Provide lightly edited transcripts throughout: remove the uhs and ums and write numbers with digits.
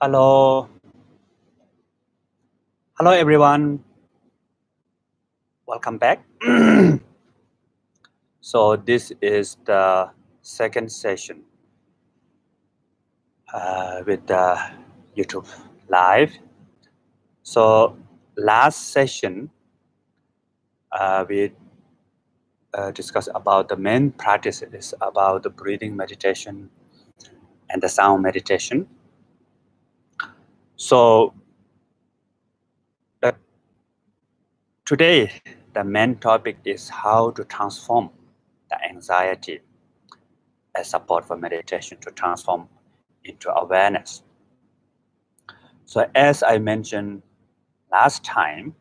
Hello, hello everyone. Welcome back. So this is the second session with the YouTube live. So last session we discussed about the main practices about the breathing meditation and the sound meditation. So today the main topic is how to transform the anxiety as support for meditation to transform into awareness. So as I mentioned last time,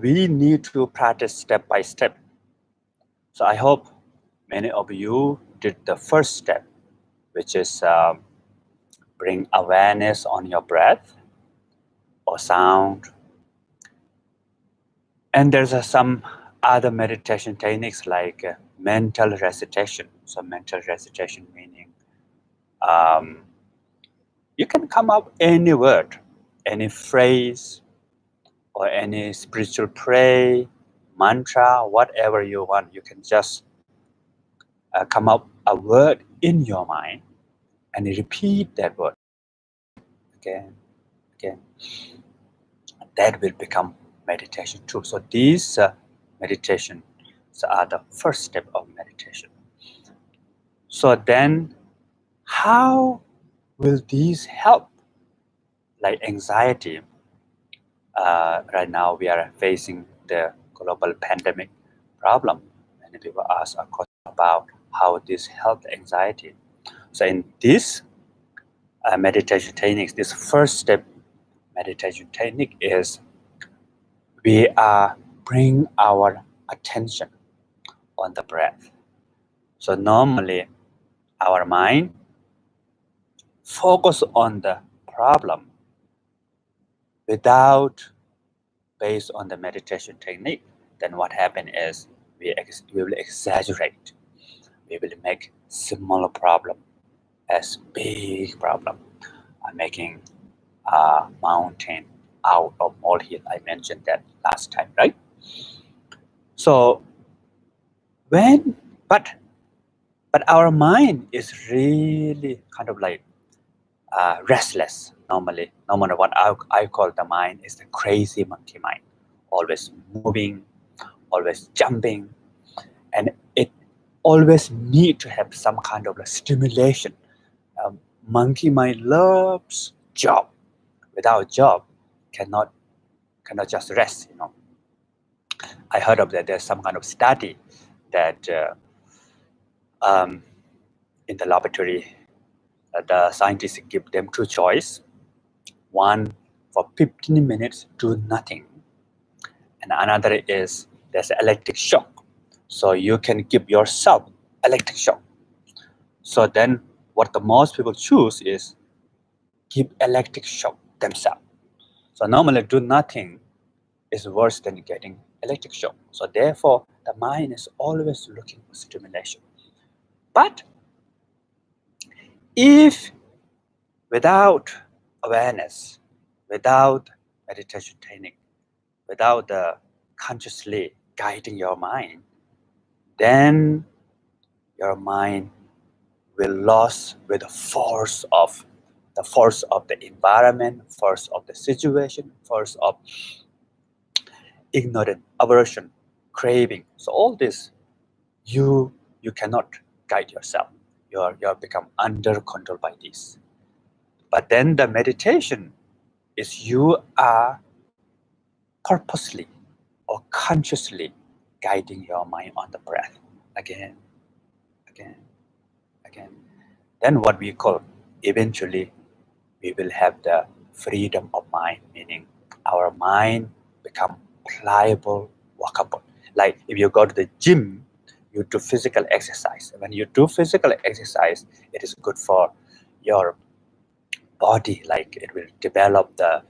we need to practice step by step. So I hope many of you did the first step, which is bring awareness on your breath or sound. And there's some other meditation techniques like mental recitation. So mental recitation meaning you can come up any word, any phrase, or any spiritual prayer, mantra, whatever you want. You can just come up a word in your mind and repeat that word again. That will become meditation too. So these meditations are the first step of meditation. So then how will these help? Like anxiety, right now we are facing the global pandemic problem. Many people ask a question about how this helps anxiety. So in this meditation techniques, this first step meditation technique is we are bring our attention on the breath. So normally our mind focus on the problem without based on the meditation technique. Then what happen is we will exaggerate. We will make smaller problem as big problem. Making a mountain out of molehill. I mentioned that last time, right? So but our mind is really kind of like restless normally. Normally what I call the mind is the crazy monkey mind, always moving, always jumping, and it always need to have some kind of stimulation. Monkey mind loves job. Without job, cannot just rest. I heard of that. There's some kind of study that in the laboratory, the scientists give them two choice. One, for 15 minutes, do nothing. And another is there's electric shock. So you can give yourself electric shock. So then what the most people choose is give electric shock themselves. So normally do nothing is worse than getting electric shock. So therefore, the mind is always looking for stimulation. But if without awareness, without meditation technique, without the consciously guiding your mind, then your mind will lose with the force of the environment, force of the situation, force of ignorance, aversion, craving. So all this, you cannot guide yourself. You're become under control by this. But then the meditation is you are purposely or consciously guiding your mind on the breath again. Then what we call, eventually we will have the freedom of mind, meaning our mind become pliable, workable. Like if you go to the gym, you do physical exercise. When you do physical exercise, it is good for your body, like it will develop the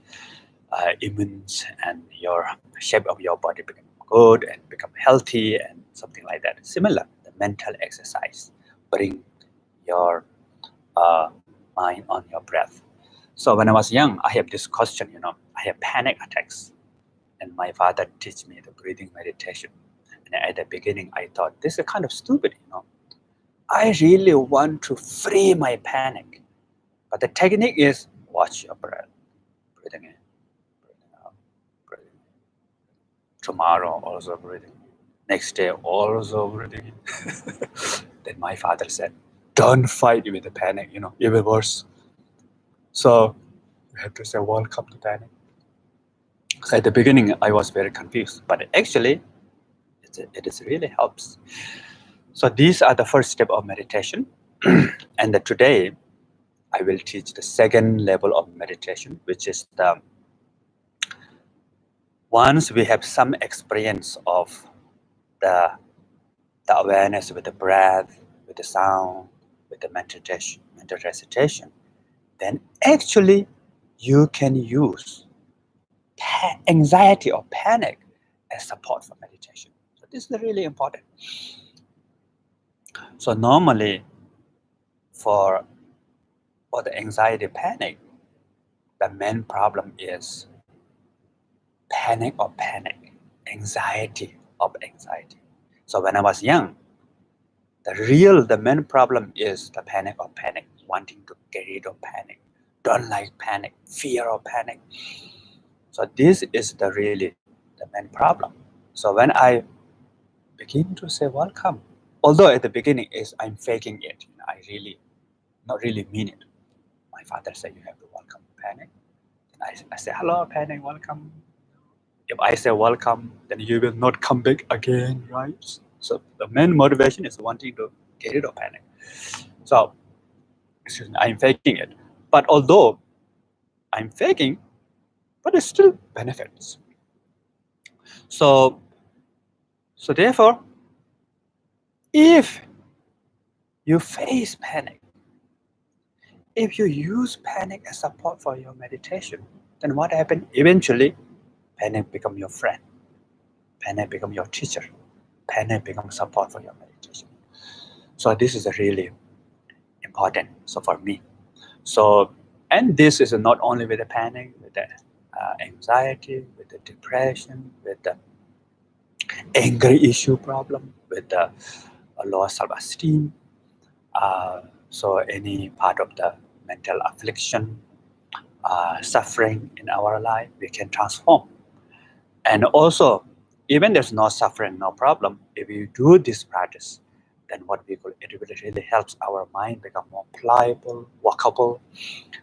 immunes and your shape of your body become good and become healthy and something like that. Similar, the mental exercise, bring your mind on your breath. So when I was young, I have this question, I have panic attacks. And my father teach me the breathing meditation. And at the beginning, I thought, this is kind of stupid. I really want to free my panic. But the technique is watch your breath. Breathing in, breathing out, breathing in. Tomorrow, also breathing in. Next day, also breathing in. Then my father said, don't fight with the panic, even worse. So you have to say, welcome to panic. So at the beginning, I was very confused, but actually, it really helps. So these are the first step of meditation. And today, I will teach the second level of meditation, which is once we have some experience of the awareness with the breath, with the sound, with the mental recitation, then actually you can use anxiety or panic as support for meditation. So this is really important. So normally for the anxiety panic, the main problem is panic of panic, anxiety of anxiety. So when I was young, the main problem is the panic of panic, wanting to get rid of panic, don't like panic, fear of panic. So this is the main problem. So when I begin to say welcome, although at the beginning I'm faking it, I really not really mean it. My father said you have to welcome panic. And I say hello panic, welcome. If I say welcome, then you will not come back again, right? So the main motivation is wanting to get rid of panic. So I'm faking it. But although I'm faking, but it still benefits. So therefore, if you face panic, if you use panic as support for your meditation, then what happens? Eventually, panic becomes your friend. Panic becomes your teacher. Panic becomes support for your meditation. So this is really important. So for me, and this is not only with the panic, with the anxiety, with the depression, with the anger issue problem, with the low self-esteem. So any part of the mental affliction, suffering in our life, we can transform. And also, even there's no suffering, no problem, if you do this practice, then it really helps our mind become more pliable, workable,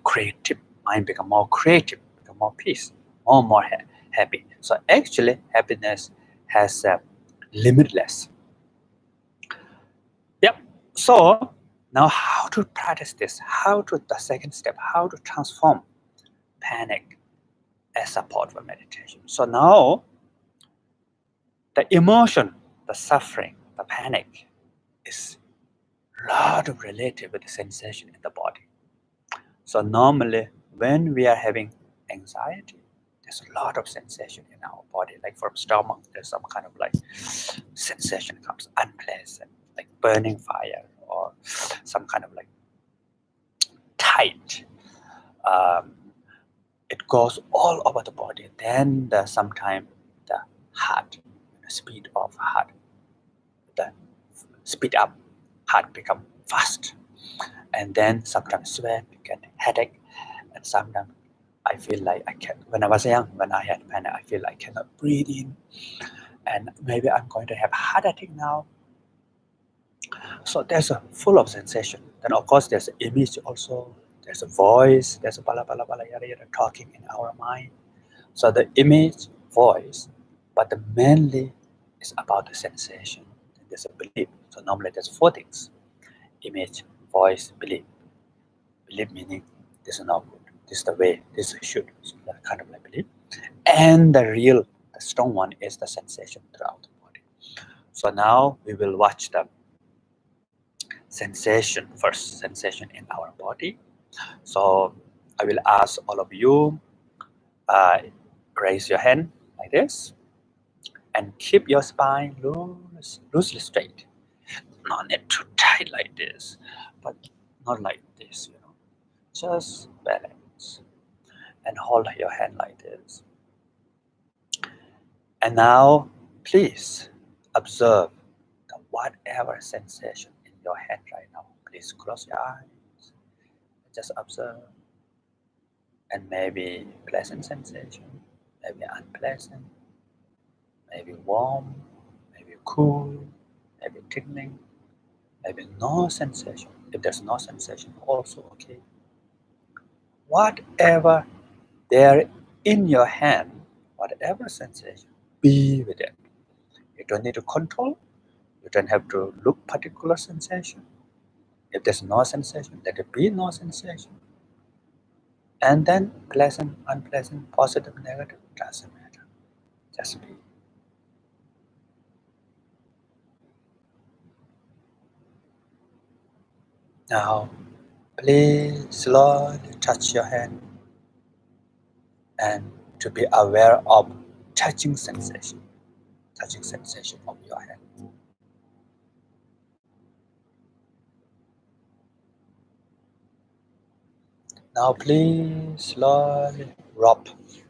creative. Mind become more creative, become more peace, more happy. So actually, happiness has limitless. Yep. So now, how to practice this? The second step? How to transform panic as support for meditation? So now, the emotion, the suffering, the panic is a lot of related with the sensation in the body. So normally, when we are having anxiety, there's a lot of sensation in our body. Like from stomach, there's some kind of like sensation comes unpleasant, like burning fire or some kind of like tight. It goes all over the body. Then sometimes the heart, the speed of heart, the speed up, heart become fast. And then sometimes sweat, get headache, and sometimes I feel like I can. When I was young, when I had panic, I feel I cannot breathe in, and maybe I'm going to have a heart attack now. So there's a full of sensation. Then of course there's an image also. There's a voice. There's a bala bala bala yada yada talking in our mind. So the image, voice, but the mainly is about the sensation. There's a belief. So normally there's four things: image, voice, belief. Belief meaning this is not good. This is the way. This should. So that kind of like belief. And the strong one is the sensation throughout the body. So now we will watch the sensation first, sensation in our body. So I will ask all of you, raise your hand like this and keep your spine loosely straight. Not need too tight like this, but not like this, just balance. and hold your hand like this. And now, please observe whatever sensation in your hand right now. Please close your eyes. Just observe. And maybe pleasant sensation, maybe unpleasant, maybe warm, maybe cool, maybe tingling, maybe no sensation. If there's no sensation, also okay. Whatever there in your hand, whatever sensation, be with it. You don't need to control. You don't have to look particular sensation. If there's no sensation, let it be no sensation. And then pleasant, unpleasant, positive, negative, doesn't matter. Just be. Now, please slowly touch your hand and to be aware of touching sensation of your hand. Now, please slowly rub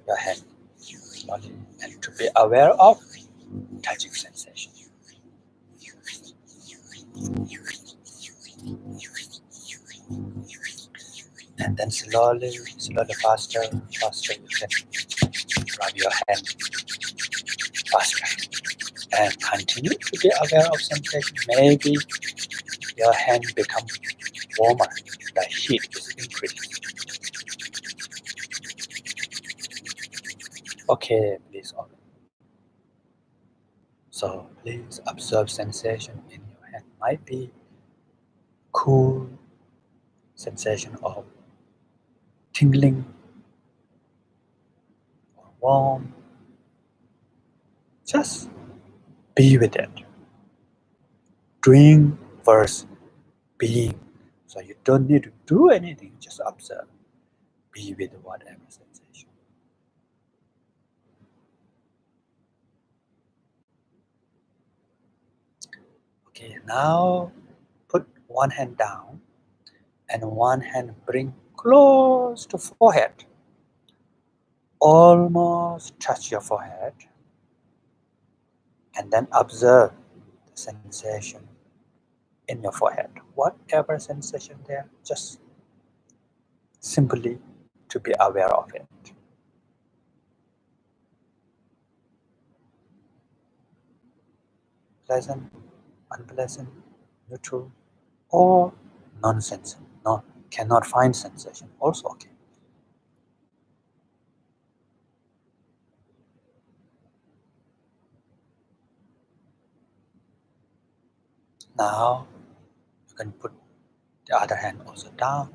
your hand slowly and to be aware of touching sensation. And then slowly, faster, you can rub your hand faster. And continue to be aware of sensation. Maybe your hand becomes warmer, the heat is increased. Okay, please. So please observe sensation in your hand. Might be cool sensation of tingling or warm. Just be with it. Doing versus being. So you don't need to do anything, just observe. Be with whatever sensation. Okay, now put one hand down and one hand bring close to forehead. Almost touch your forehead. And then observe the sensation in your forehead. Whatever sensation there, just simply to be aware of it. Pleasant, unpleasant, neutral, or nonsense. No, cannot find sensation. Also okay. Now you can put the other hand also down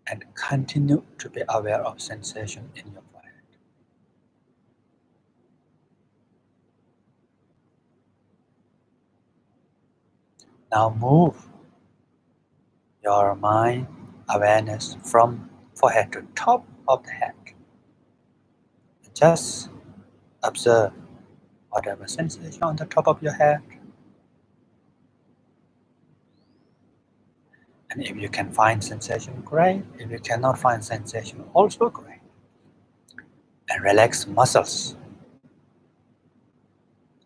and continue to be aware of sensation in your forehead. Now move your mind awareness from forehead to top of the head. Just observe whatever sensation on the top of your head. And if you can find sensation, great. If you cannot find sensation, also great. And relax muscles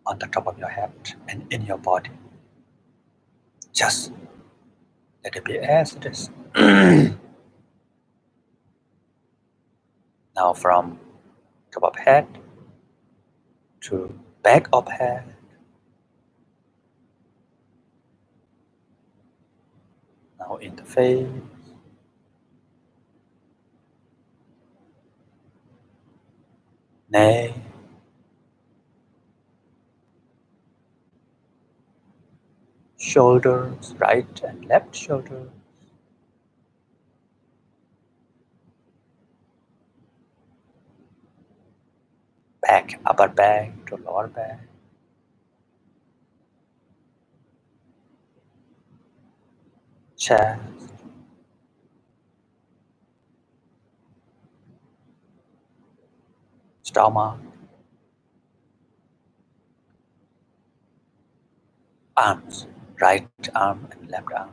on the top of your head and in your body. Just let it be as it is. Now from top of head to back of head. Now in the face. Neck. Shoulders, right and left shoulder. Back, upper back to lower back. Chest. Stomach. Arms, right arm and left arm.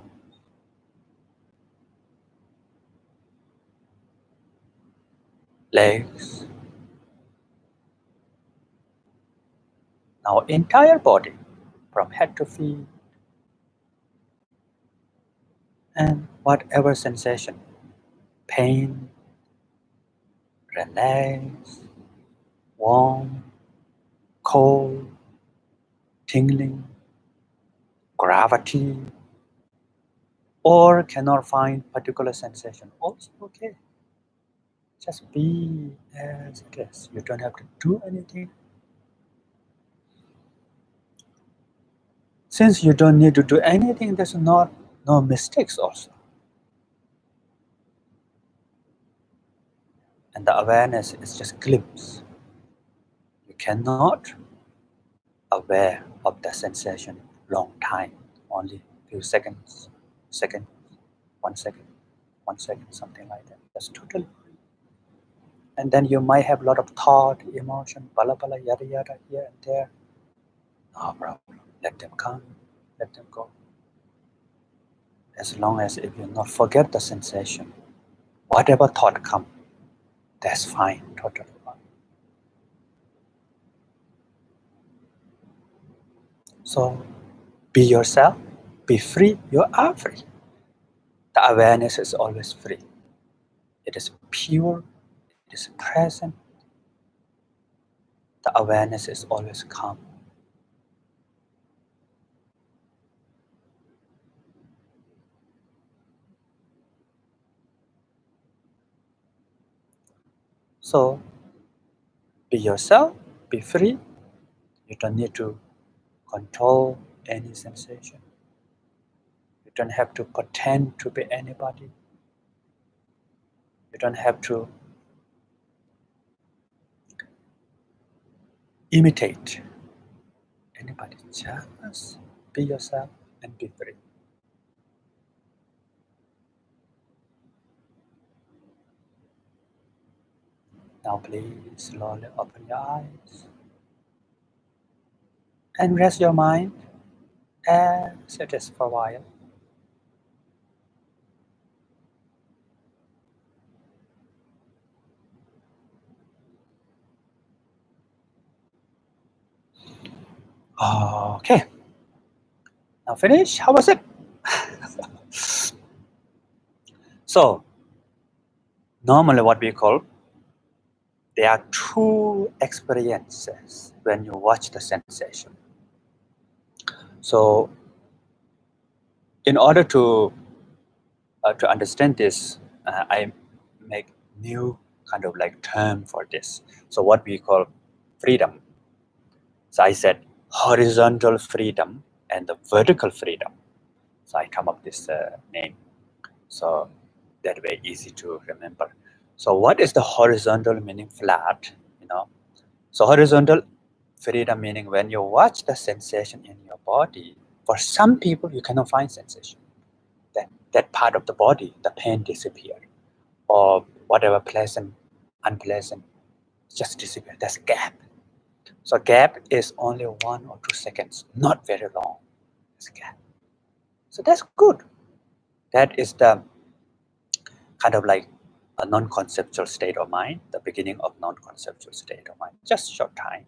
legs, now entire body from head to feet, and whatever sensation, pain, relax, warm, cold, tingling, gravity, or cannot find particular sensation, also okay. Just be as it is. You don't have to do anything. Since you don't need to do anything, there's no mistakes also. And the awareness is just glimpse. You cannot aware of the sensation long time, only few seconds, 1 second, 1 second, something like that. That's totally free. And then you might have a lot of thought, emotion, bala bala, yada yada, here and there. No problem. Let them come, let them go. As long as if you not forget the sensation, whatever thought come, that's fine, totally fine. So be yourself, be free, you are free. The awareness is always free. It is pure, it is present. The awareness is always calm. So be yourself, be free. You don't need to control any sensation. You don't have to pretend to be anybody. You don't have to imitate anybody. Just be yourself and be free. Now please slowly open your eyes and rest your mind as it is for a while. Okay. Now finish. How was it? So, normally what we call, there are two experiences when you watch the sensation. So, in order to understand this, I make new kind of like term for this. So, what we call freedom. So I said horizontal freedom and the vertical freedom. So I come up this name. So that way easy to remember. So what is the horizontal meaning? Flat, So horizontal freedom meaning when you watch the sensation in your body, for some people you cannot find sensation. That part of the body, the pain disappeared, or whatever pleasant, unpleasant, just disappear. That's a gap. So gap is only 1 or 2 seconds, not very long. It's a gap. So that's good. That is the kind of like a non-conceptual state of mind, the beginning of non-conceptual state of mind, just short time.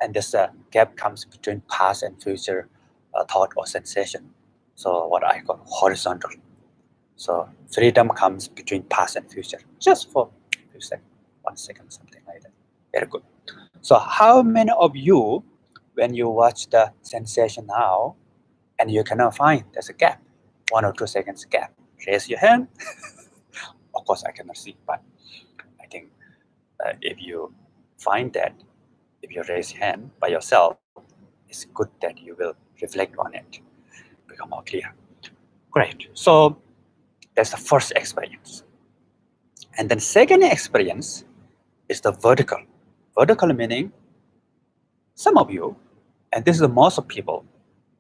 And this gap comes between past and future thought or sensation. So what I call horizontal. So freedom comes between past and future, just for a few seconds, 1 second, something like that. Very good. So how many of you, when you watch the sensation now, and you cannot find, there's a gap, 1 or 2 seconds gap, raise your hand. Of course, I cannot see, but I think if you find that, if you raise your hand by yourself, it's good that you will reflect on it, become more clear. Great. So that's the first experience. And then second experience is the vertical. Vertical meaning some of you, and this is the most of people,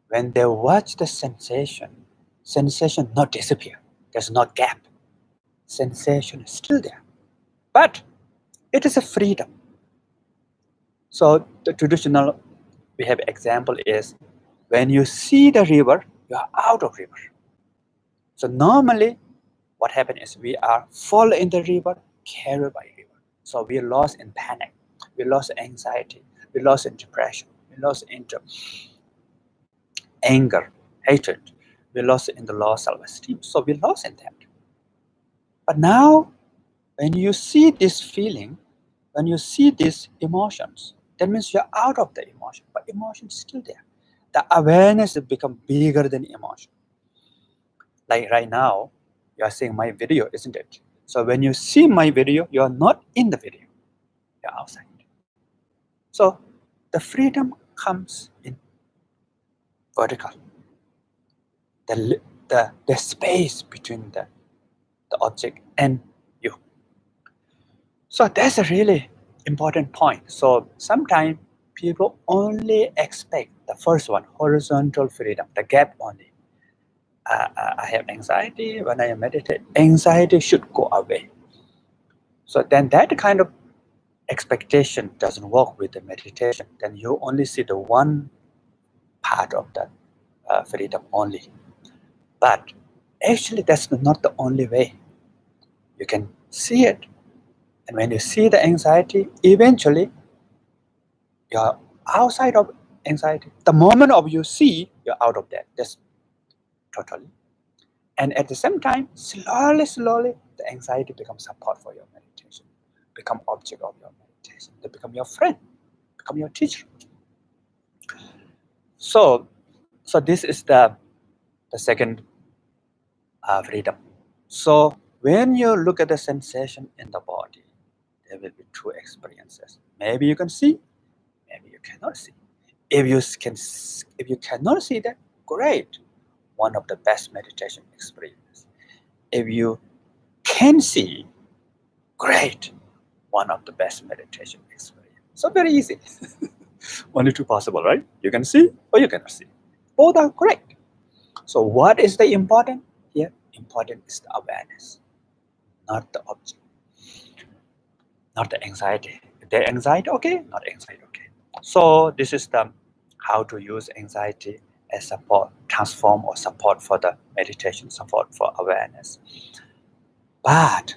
when they watch the sensation not disappear. There's no gap. Sensation is still there. But it is a freedom. So the traditional, we have example is when you see the river, you are out of river. So normally what happens is we are fall in the river, carried by river. So we lost in panic, we lost in anxiety, we lost in depression, we lost in anger, hatred, we lost in the low self-esteem. So we lost in that. But now, when you see this feeling, when you see these emotions, that means you're out of the emotion, but emotion is still there. The awareness has become bigger than emotion. Like right now, you are seeing my video, isn't it? So when you see my video, you are not in the video, you're outside. So the freedom comes in vertical. The space between the object and you. So that's a really important point. So sometimes people only expect the first one, horizontal freedom, the gap only. I have anxiety. When I meditate, anxiety should go away. So then that kind of expectation doesn't work with the meditation. Then you only see the one part of the freedom only. But actually, that's not the only way. You can see it. And when you see the anxiety, eventually you're outside of anxiety. The moment of you see, you're out of that. That's totally. And at the same time, slowly, the anxiety becomes support for your meditation, become object of your meditation. They become your friend, become your teacher. So this is the second freedom. So when you look at the sensation in the body, there will be two experiences. Maybe you can see, maybe you cannot see. If you cannot see that, great. One of the best meditation experiences. If you can see, great. One of the best meditation experience. So very easy. Only two possible, right? You can see or you cannot see. Both are correct. So what is the important here? Important is the awareness, not the object, not the anxiety. If there's anxiety, okay, not anxiety, okay. So this is the how to use anxiety as support, transform or support for the meditation, support for awareness. But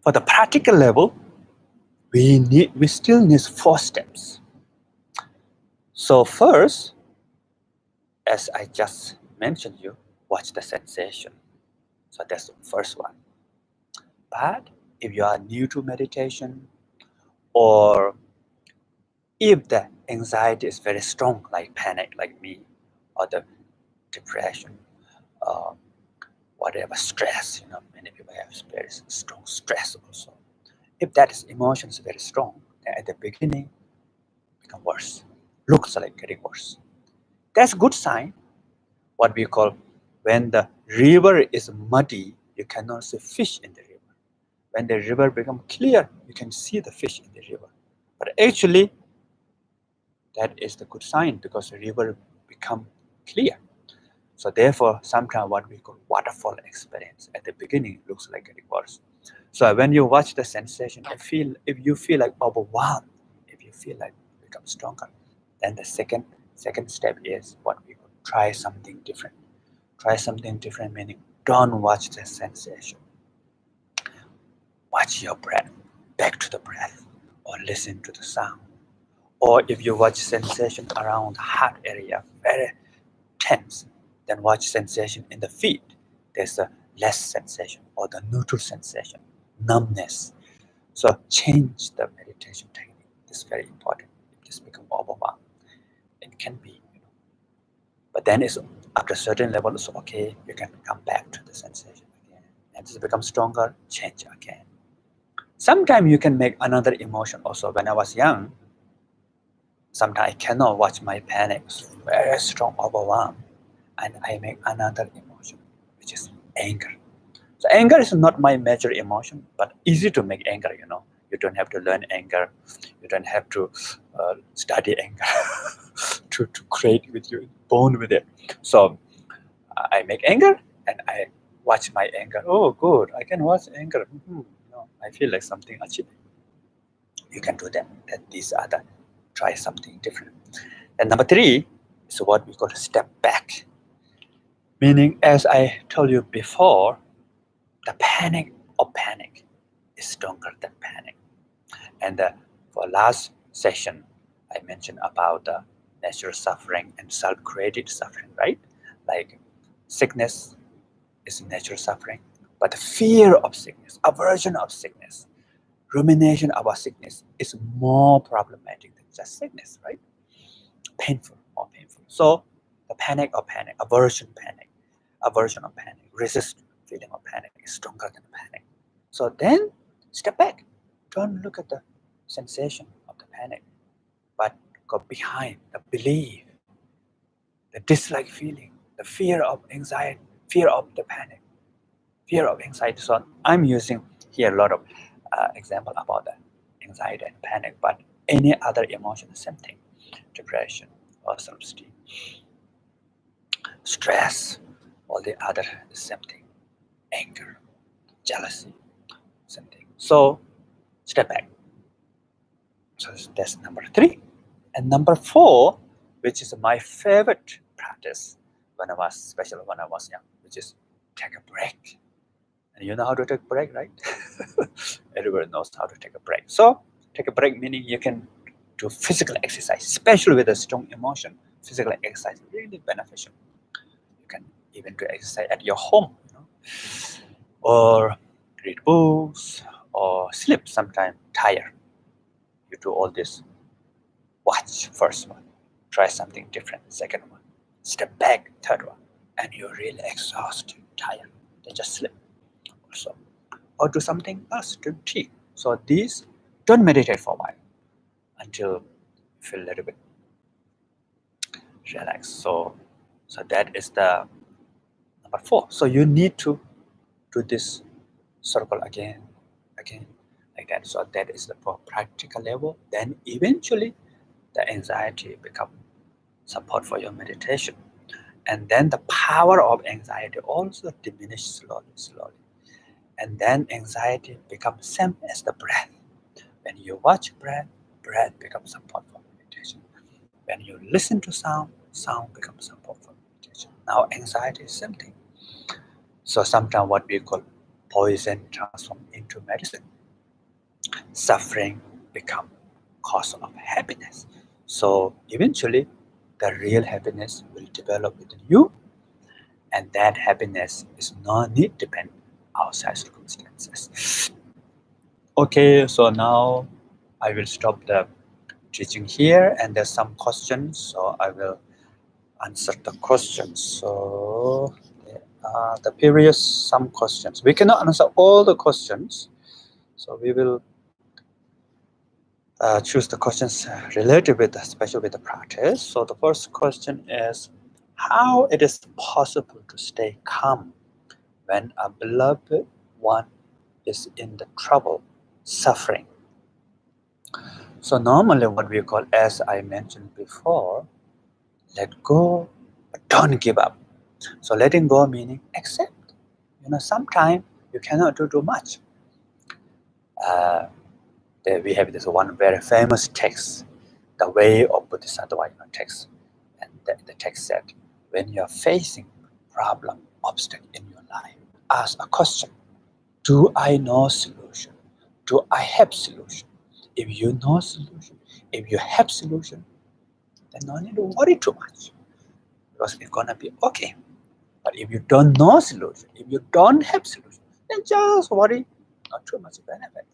for the practical level, we still need 4 steps. So first, as I just mentioned you, watch the sensation. So that's the first one. But if you are new to meditation, or if the anxiety is very strong, like panic, like me, or the depression, whatever stress, many people have very strong stress also. If that is emotions very strong, then at the beginning, become worse. Looks like getting worse. That's a good sign. What we call when the river is muddy, you cannot see fish in the river. When the river becomes clear, you can see the fish in the river. But actually, that is the good sign because the river become clear. So therefore, sometimes what we call waterfall experience at the beginning looks like getting worse. So when you watch the sensation, if you feel like overwhelmed, if you feel like become stronger, then the second step is what we call try something different. Try something different meaning don't watch the sensation. Watch your breath, back to the breath, or listen to the sound. Or if you watch sensation around the heart area, very tense, then watch sensation in the feet. There's a less sensation or the neutral sensation, numbness. So change the meditation technique. This is very important. If this becomes overwhelmed, it can be. But then it's after a certain level, it's okay. You can come back to the sensation again. And this becomes stronger, change again. Sometimes you can make another emotion also. When I was young, sometimes I cannot watch my panic. It's very strong, overwhelmed. And I make another emotion, which is anger. So anger is not my major emotion, but easy to make anger, You don't have to learn anger. You don't have to study anger to create with you, born with it. So I make anger and I watch my anger. Oh, good. I can watch anger. I feel like something achieved. You can do that. These are the try something different. And number 3 is what we call step back. Meaning, as I told you before, the panic of panic is stronger than panic. And for last session, I mentioned about the natural suffering and self-created suffering, right? Like sickness is natural suffering, but the fear of sickness, aversion of sickness, rumination about sickness is more problematic than just sickness, right? Painful, more painful. So the panic of panic, aversion of panic, resist feeling of panic is stronger than panic. So then step back. Don't look at the sensation of the panic, but go behind the belief, the dislike feeling, the fear of anxiety, fear of the panic, fear of anxiety. So I'm using here a lot of example about the anxiety and panic, but any other emotion, same thing. Depression or self-esteem, stress, all the other, the same thing. Anger, jealousy, same thing. So step back. So that's number 3. And number 4, which is my favorite practice especially when I was young, which is take a break. And you know how to take a break, right? Everybody knows how to take a break. So take a break meaning you can do physical exercise, especially with a strong emotion. Physical exercise is really beneficial. You can even do exercise at your home, or read books, or sleep sometime tired. You do all this. Watch first one. Try something different. Second one. Step back. Third one. And you're really exhausted, tired. Then just sleep. Also, or do something else. Drink tea. So these, don't meditate for a while until you feel a little bit relaxed. So that is the number 4. So you need to do this circle again, like that. So that is the practical level. Then eventually the anxiety become support for your meditation. And then the power of anxiety also diminishes slowly. And then anxiety becomes same as the breath. When you watch breath becomes support for meditation. When you listen to sound becomes support for meditation. Now anxiety is same thing. So sometimes what we call poison transform into medicine. Suffering become cause of happiness. So eventually the real happiness will develop within you, and that happiness is not need depend outside circumstances. Okay, so now I will stop the teaching here, and there's some questions, so I will answer the questions. So the previous some questions. We cannot answer all the questions, so we will choose the questions related with, especially with the practice. So the first question is, how it is possible to stay calm when a beloved one is in the trouble, suffering? So normally what we call, as I mentioned before, let go, but don't give up. So letting go meaning accept. Sometimes you cannot do too much. We have this one very famous text, the Way of Bodhisattva text. And the text said, when you're facing problem, obstacle in your life, ask a question. Do I know solution? Do I have solution? If you know solution, if you have solution, then no need to worry too much, because it's gonna be okay. But if you don't know solution, if you don't have solution, then just worry, not too much benefit.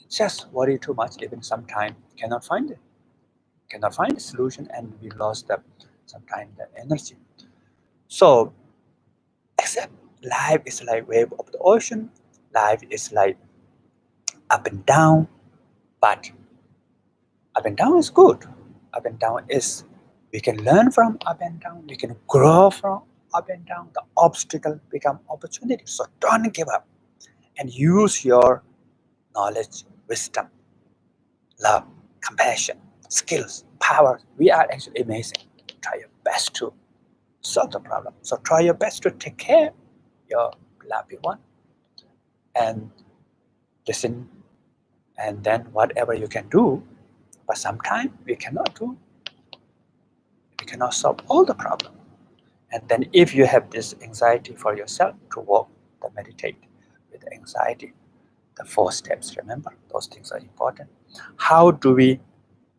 Just worry too much, even sometimes cannot find the solution, and we lost sometimes the energy. So accept life is like wave of the ocean. Life is like up and down, but up and down is good. Up and down is, we can learn from up and down, we can grow from up and down. The obstacle become opportunity. So don't give up, and use your knowledge, wisdom, love, compassion, skills, power. We are actually amazing. Try your best to solve the problem. So try your best to take care of your loved one, and listen, and then whatever you can do. But sometimes we cannot solve all the problem. And then if you have this anxiety for yourself, to walk, to meditate with the anxiety. The 4 steps, remember, those things are important. How do we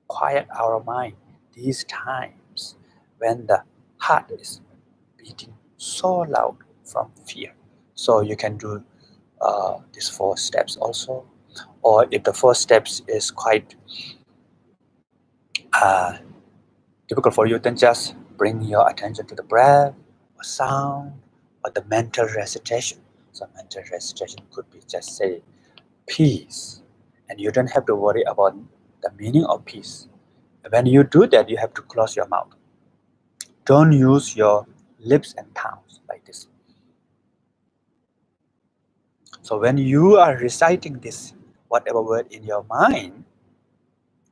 quiet our mind these times when the heart is beating so loud from fear? So you can do these 4 steps also. Or if the 4 steps is quite difficult for you, then just bring your attention to the breath, or sound, or the mental recitation. So mental recitation could be just say peace, and you don't have to worry about the meaning of peace. When you do that, you have to close your mouth. Don't use your lips and tongues like this. So when you are reciting this whatever word in your mind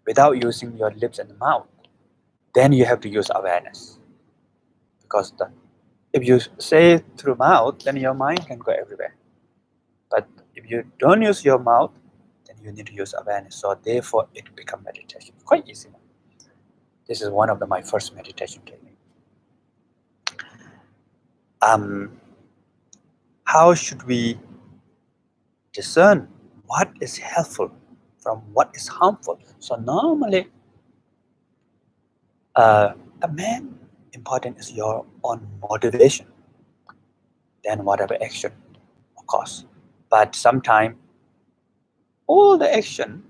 without using your lips and mouth, then you have to use awareness. Because if you say through mouth, then your mind can go everywhere. But if you don't use your mouth, then you need to use awareness. So therefore, it becomes meditation. Quite easy. This is one of my first meditation techniques. How should we discern what is helpful from what is harmful? So normally, the main important is your own motivation, then whatever action, of course. But sometimes all the action,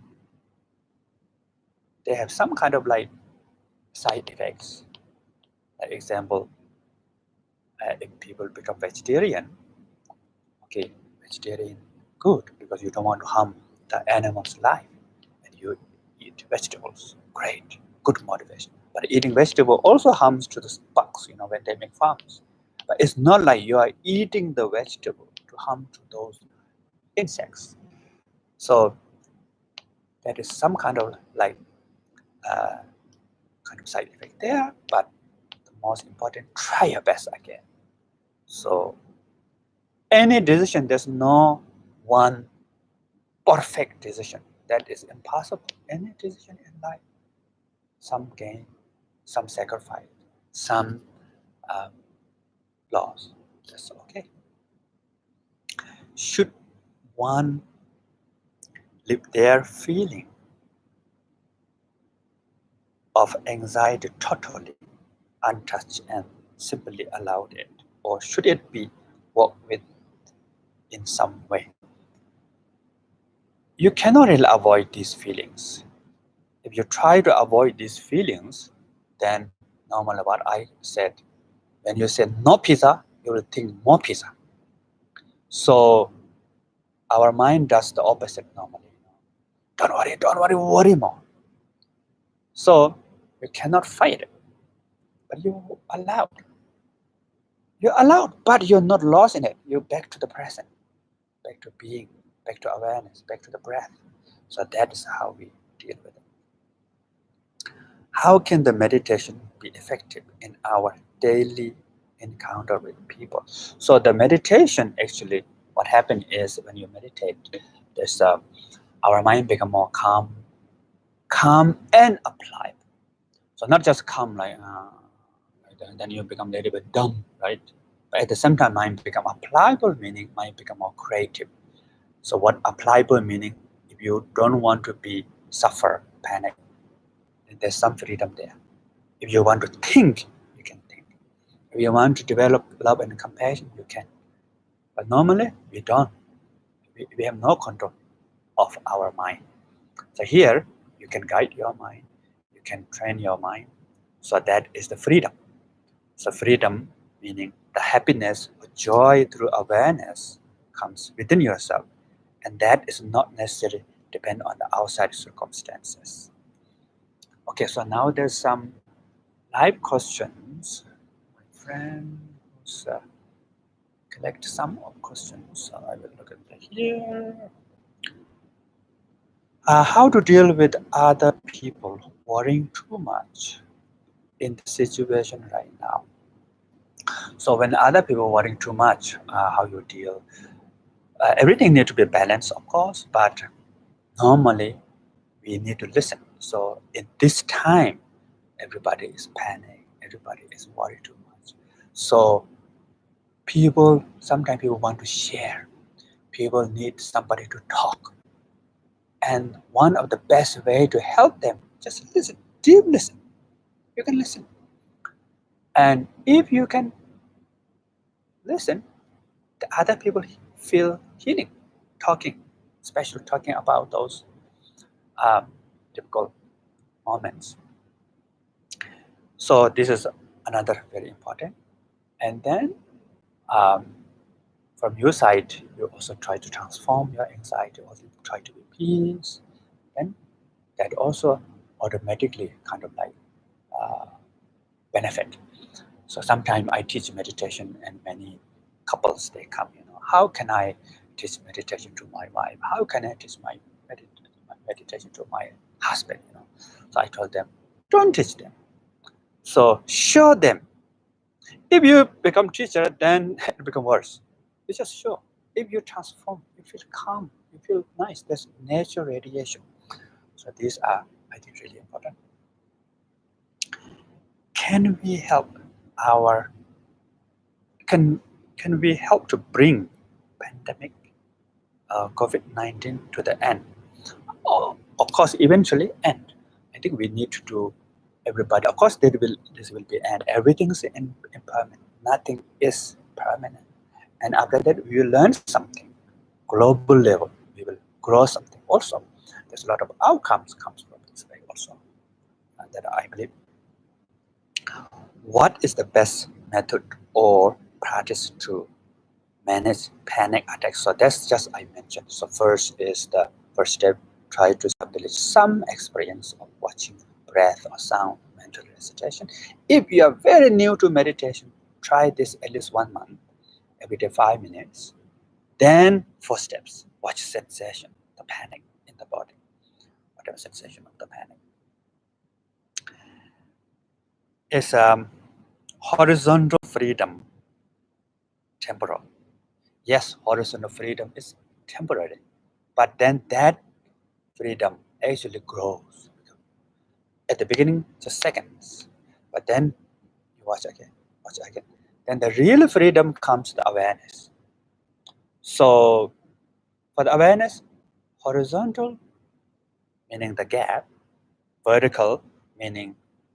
they have some kind of like side effects. Like example, if people become vegetarian, okay, vegetarian, good, because you don't want to harm the animal's life, and you eat vegetables, great, good motivation. But eating vegetable also harms to the bugs, when they make farms. But it's not like you are eating the vegetable to harm to those insects. So that is some kind of like kind of side effect there. But the most important, try your best again. So any decision, there's no one perfect decision. That is impossible. Any decision in life, some gain, some sacrifice, some loss. That's okay. Should one leave their feeling of anxiety totally untouched and simply allow it? Or should it be worked with in some way? You cannot really avoid these feelings. If you try to avoid these feelings, then normally what I said, when you say no pizza, you will think more pizza. So our mind does the opposite normally. Don't worry, worry more. So you cannot fight it, but you allowed. You're allowed, but you're not lost in it. You're back to the present, back to being, back to awareness, back to the breath. So that is how we deal with it. How can the meditation be effective in our daily encounter with people? So the meditation, actually, what happens is when you meditate, there's our mind become more calm and applied. So not just calm like, then you become a little bit dumb, right? But at the same time, mind become applicable, meaning mind become more creative. So what applicable meaning? If you don't want to be suffer, panic, then there's some freedom there. If you want to think, you can think. If you want to develop love and compassion, you can. But normally, we don't. We have no control of our mind. So here, you can guide your mind. You can train your mind. So that is the freedom. So freedom, meaning the happiness or joy through awareness, comes within yourself. And that is not necessarily depend on the outside circumstances. Okay, so now there's some live questions. My friend who's collect some of questions. So I will look at that here. How to deal with other people worrying too much in the situation right now. So when other people worrying too much, how you deal? Everything need to be balanced, of course, but normally we need to listen. So in this time, everybody is panic, everybody is worried too much. So sometimes people want to share. people need somebody to talk. And one of the best way to help them, just listen, deep listen. You can listen. And if you can listen, the other people feel healing, talking, especially talking about those difficult moments. So this is another very important. And then from your side, you also try to transform your anxiety, also try to be peace. And that also automatically kind of like benefit. So sometimes I teach meditation and many couples, they come, how can I teach meditation to my wife? How can I teach my meditation to my husband? So I told them, don't teach them. So show them. If you become teacher, then it becomes worse. You just show. If you transform, you feel calm, you feel nice. That's nature radiation. So these are, I think, really important. Can we help to bring pandemic COVID-19 to the end? Of course, eventually end. I think we need to do everybody. Of course, this will be end. Everything is impermanent. Nothing is permanent. And after that, we will learn something. Global level, we will grow something. Also, there's a lot of outcomes comes from this way also. That I believe. What is the best method or practice to manage panic attacks? So that's just I mentioned. So first step, try to establish some experience of watching breath or sound, mental recitation. If you are very new to meditation, try this at least 1 month, every day 5 minutes. Then 4 steps, watch sensation, the panic in the body, whatever sensation of the panic. Is horizontal freedom temporal? Yes, horizontal freedom is temporary, but then that freedom actually grows. At the beginning, just seconds, but then you watch again. Then the real freedom comes to awareness. So for the awareness, horizontal meaning the gap, vertical meaning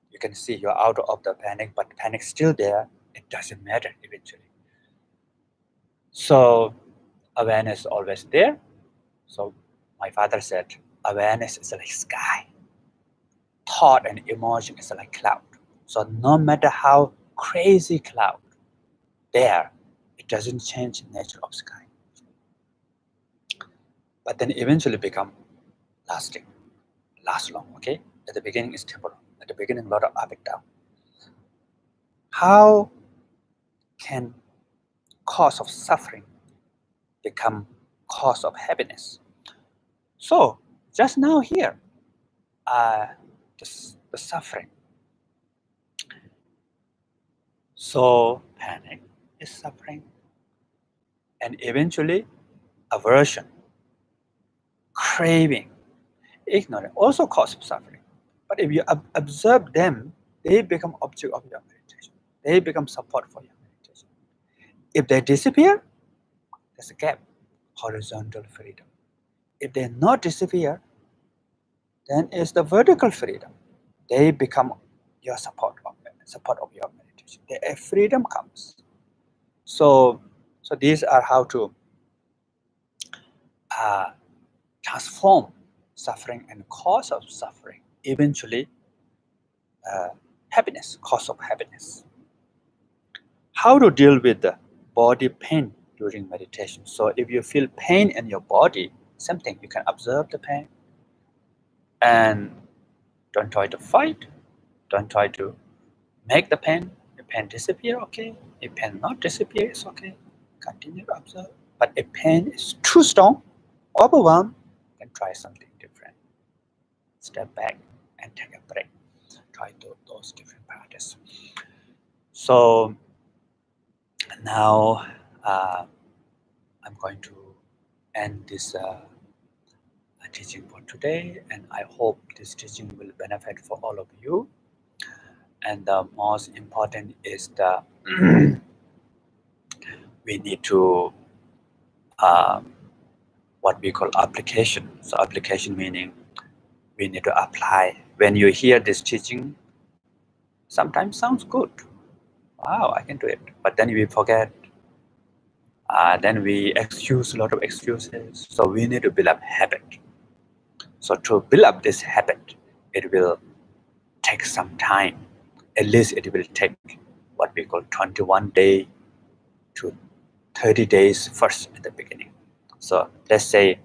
you can see you're out of the panic, but panic still there. It doesn't matter eventually. So awareness is always there. So my father said, awareness is like sky. Thought and emotion is like cloud. So no matter how crazy cloud there, it doesn't change the nature of sky. But then eventually become lasting, last long, okay? At the beginning is temporal. At the beginning, a lot of up and down. How can cause of suffering become cause of happiness? So just now here, the suffering. So panic is suffering, and eventually aversion, craving, ignorance also cause suffering. But if you observe them, they become object of your meditation. They become support for your meditation. If they disappear, there's a gap, horizontal freedom. If they not disappear, then it's the vertical freedom. They become your support of your meditation. The freedom comes. So these are how to transform suffering and cause of suffering. Eventually, happiness, cause of happiness. How to deal with the body pain during meditation? So if you feel pain in your body, something you can observe the pain, and don't try to fight. Don't try to make the pain disappear. Okay, if pain not disappear, it's okay. Continue to observe. But if pain is too strong, overwhelmed, then try something different. Step back and take a break. Try those different practices. So now I'm going to end this teaching for today, and I hope this teaching will benefit for all of you. And the most important is the we need to what we call application. So application meaning we need to apply. When you hear this teaching, sometimes sounds good. Wow, I can do it. But then we forget. Then we excuse a lot of excuses. So we need to build up habit. So to build up this habit, it will take some time. At least it will take what we call 21 days to 30 days first at the beginning. So let's say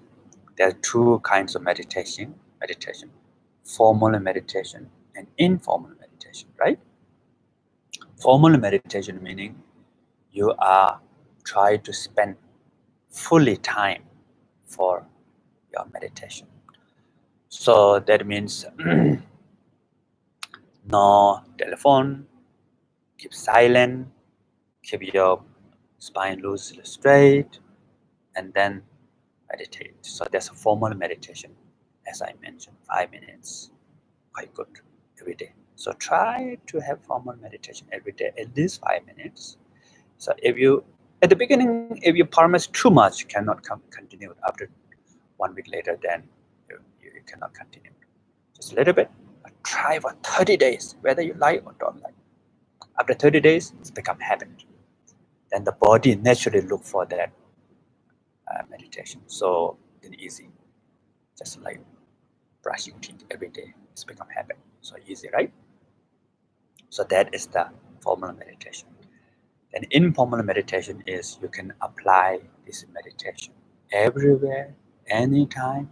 there are two kinds of meditation, formal meditation and informal meditation, right? Formal meditation meaning you are trying to spend fully time for your meditation. So that means no telephone, keep silent, keep your spine loose straight, and then meditate. So that's a formal meditation, as I mentioned, 5 minutes, quite good every day. So try to have formal meditation every day, at least 5 minutes. So if you, at the beginning, if you promise too much, cannot continue. After 1 week later, then you cannot continue. Just a little bit, but try for 30 days, whether you like or don't like. After 30 days, it's become habit. Then the body naturally look for that meditation. So it's easy, just like brushing teeth every day. It's become habit. So easy, right? So that is the formal meditation. Then informal meditation is you can apply this meditation everywhere, anytime,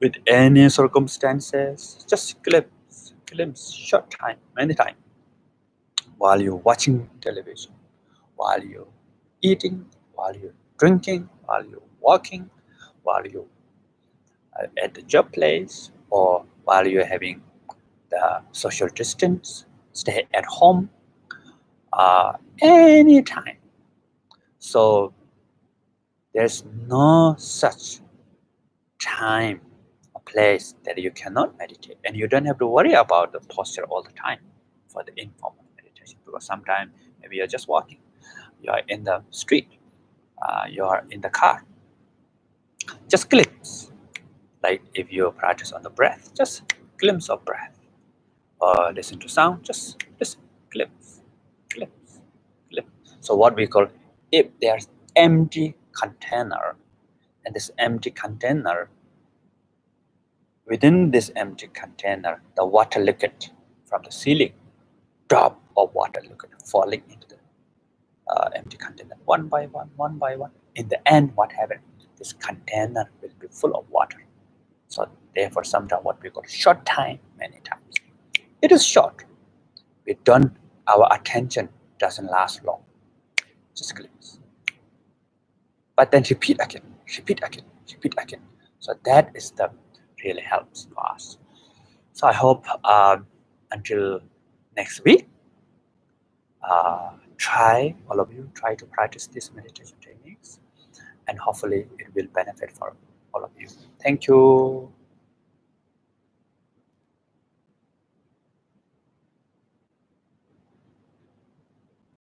with any circumstances. Just glimpse, short time, anytime, while you're watching television, while you're eating, while you're drinking, while you're walking, while you're at the job place, or while you're having the social distance, stay at home, anytime. So there's no such time or place that you cannot meditate, and you don't have to worry about the posture all the time for the informal meditation, because sometimes maybe you're just walking, you're in the street, you're in the car, just glimpse. Like if you practice on the breath, just glimpse of breath, or listen to sound, just listen, glimpse. So what we call, if there's empty container, and this empty container, within this empty container, the water liquid from the ceiling, drop of water liquid falling into the empty container, one by one. In the end, what happened? This container will be full of water. So therefore, sometimes what we call short time, many times. It is short. Our attention doesn't last long. Just glimpse. But then repeat again. So that is the really helps for us. So I hope until next week, all of you try to practice these meditation techniques, and hopefully it will benefit for all of you. Thank you.